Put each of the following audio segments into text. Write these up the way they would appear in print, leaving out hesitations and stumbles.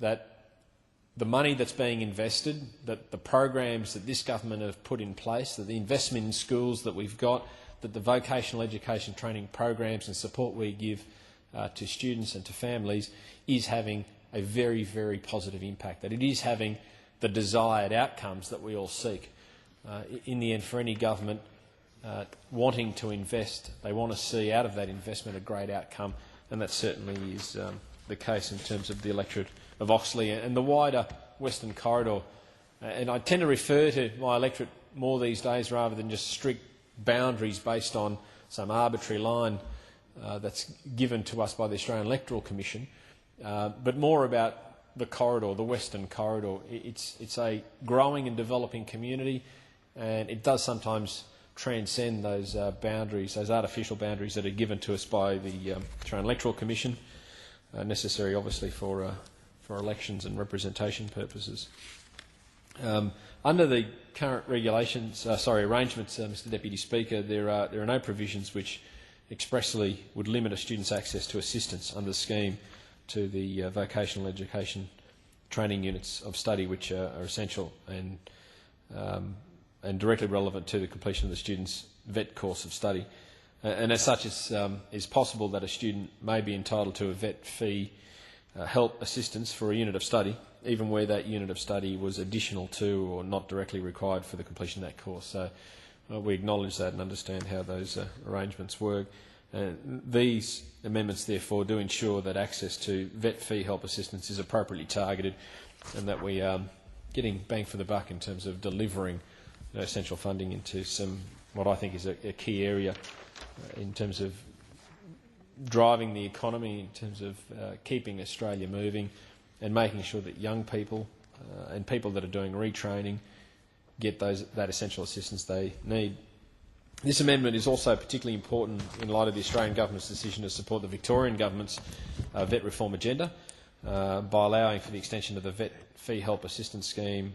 that the money that's being invested, that the programs that this government have put in place, that the investment in schools that we've got, that the vocational education training programs and support we give to students and to families is having a very, very positive impact, that it is having the desired outcomes that we all seek. In the end, for any government wanting to invest, they want to see out of that investment a great outcome, and that certainly is the case in terms of the electorate of Oxley and the wider Western Corridor. And I tend to refer to my electorate more these days rather than just strict boundaries based on some arbitrary line that's given to us by the Australian Electoral Commission, but more about the corridor, the Western Corridor. It's a growing and developing community, and it does sometimes transcend those boundaries, those artificial boundaries that are given to us by the Australian Electoral Commission, necessary obviously for elections and representation purposes. Under the current arrangements, Mr Deputy Speaker, there are no provisions which expressly would limit a student's access to assistance under the scheme to the vocational education training units of study, which are essential and directly relevant to the completion of the student's VET course of study. And as such, it's possible that a student may be entitled to a VET fee help assistance for a unit of study, even where that unit of study was additional to or not directly required for the completion of that course. So we acknowledge that and understand how those arrangements work. These amendments, therefore, do ensure that access to VET fee help assistance is appropriately targeted and that we are getting bang for the buck in terms of delivering essential funding into what I think is a key area in terms of driving the economy, in terms of keeping Australia moving and making sure that young people and people that are doing retraining get that essential assistance they need. This amendment is also particularly important in light of the Australian Government's decision to support the Victorian Government's VET reform agenda by allowing for the extension of the VET fee help assistance scheme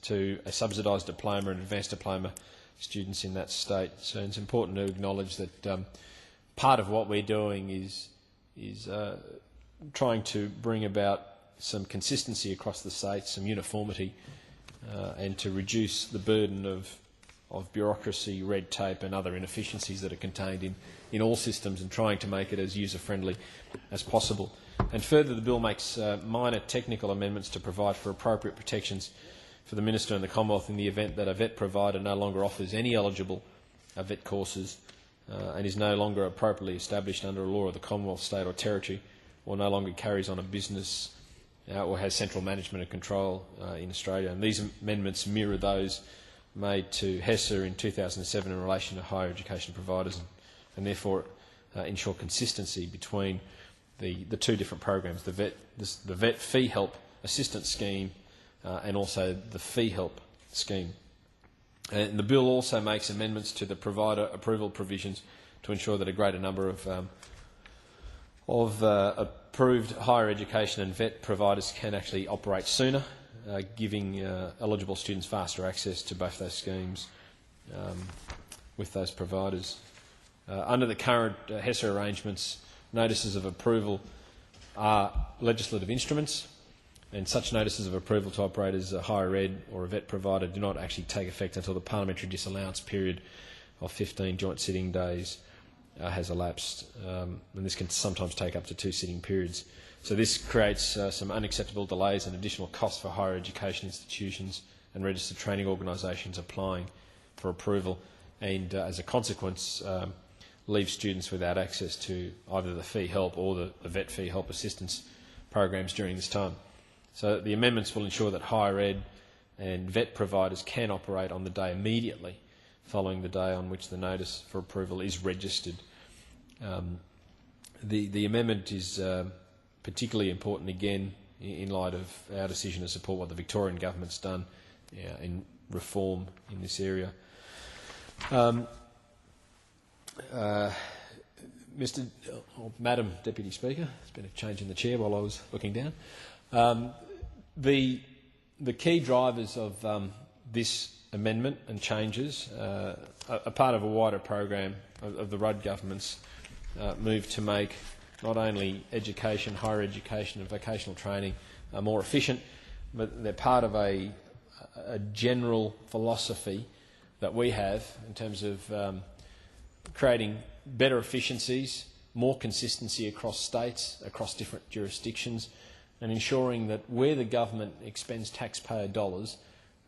to a subsidised diploma and advanced diploma students in that state. So it's important to acknowledge that part of what we're doing is trying to bring about some consistency across the state, some uniformity, and to reduce the burden of bureaucracy, red tape and other inefficiencies that are contained in all systems, and trying to make it as user-friendly as possible. And further, the bill makes minor technical amendments to provide for appropriate protections for the Minister and the Commonwealth in the event that a VET provider no longer offers any eligible VET courses and is no longer appropriately established under a law of the Commonwealth, state or territory, or no longer carries on a business or has central management and control in Australia. And these amendments mirror those made to HESA in 2007 in relation to higher education providers, and therefore ensure consistency between the two different programs, the VET fee help assistance scheme and also the fee help scheme. And the bill also makes amendments to the provider approval provisions to ensure that a greater number of approved higher education and VET providers can actually operate sooner, giving eligible students faster access to both those schemes with those providers. Under the current HESA arrangements, notices of approval are legislative instruments, and such notices of approval to operate as a higher ed or a VET provider do not actually take effect until the parliamentary disallowance period of 15 joint sitting days has elapsed, and this can sometimes take up to 2 sitting periods. So this creates some unacceptable delays and additional costs for higher education institutions and registered training organisations applying for approval, and as a consequence leave students without access to either the fee help or the VET fee help assistance programs during this time. So the amendments will ensure that higher ed and VET providers can operate on the day immediately following the day on which the notice for approval is registered. The amendment is particularly important again in light of our decision to support what the Victorian Government's done in reform in this area. Madam Deputy Speaker, there's been a change in the chair while I was looking down. The key drivers of this amendment and changes are part of a wider program of the Rudd Government's move to make not only education, higher education and vocational training more efficient, but they're part of a general philosophy that we have in terms of creating better efficiencies, more consistency across states, across different jurisdictions, and ensuring that where the government expends taxpayer dollars,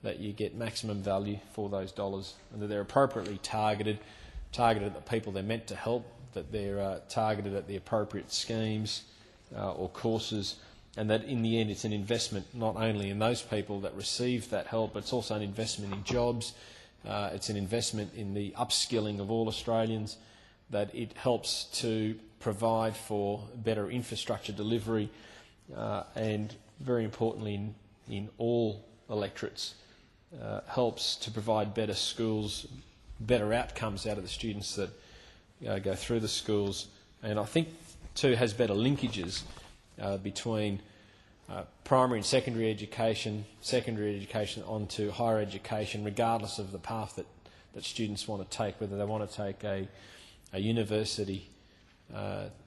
that you get maximum value for those dollars, and that they're appropriately targeted at the people they're meant to help, that they're targeted at the appropriate schemes or courses, and that in the end it's an investment not only in those people that receive that help, but it's also an investment in jobs, it's an investment in the upskilling of all Australians, that it helps to provide for better infrastructure delivery, and very importantly in all electorates, helps to provide better schools, better outcomes out of the students that go through the schools, and I think too has better linkages between primary and secondary education onto higher education, regardless of the path that students want to take, whether they want to take a university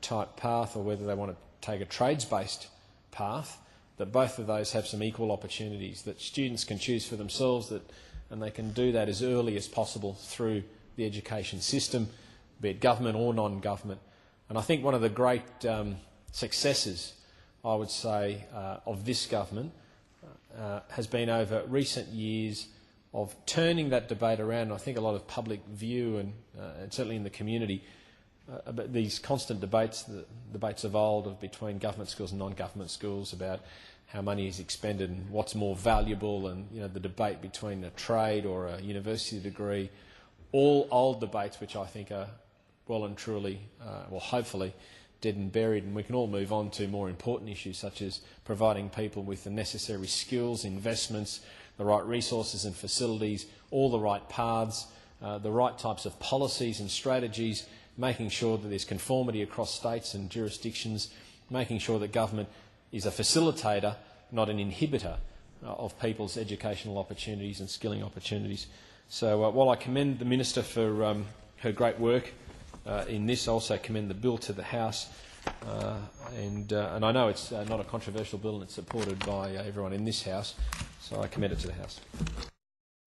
type path or whether they want to take a trades-based path, that both of those have some equal opportunities, that students can choose for themselves, and they can do that as early as possible through the education system, be it government or non-government. And I think one of the great successes, I would say, of this government has been over recent years of turning that debate around. And I think a lot of public view and certainly in the community, about these constant debates, the debates of old of between government schools and non-government schools about how money is expended and what's more valuable, and the debate between a trade or a university degree, all old debates which I think are well and truly, well hopefully, dead and buried, and we can all move on to more important issues such as providing people with the necessary skills, investments, the right resources and facilities, all the right paths, the right types of policies and strategies, making sure that there's conformity across states and jurisdictions, making sure that government is a facilitator, not an inhibitor of people's educational opportunities and skilling opportunities. So while I commend the Minister for her great work in this, I also commend the bill to the House, and I know it's not a controversial bill and it's supported by everyone in this House, so I commend it to the House.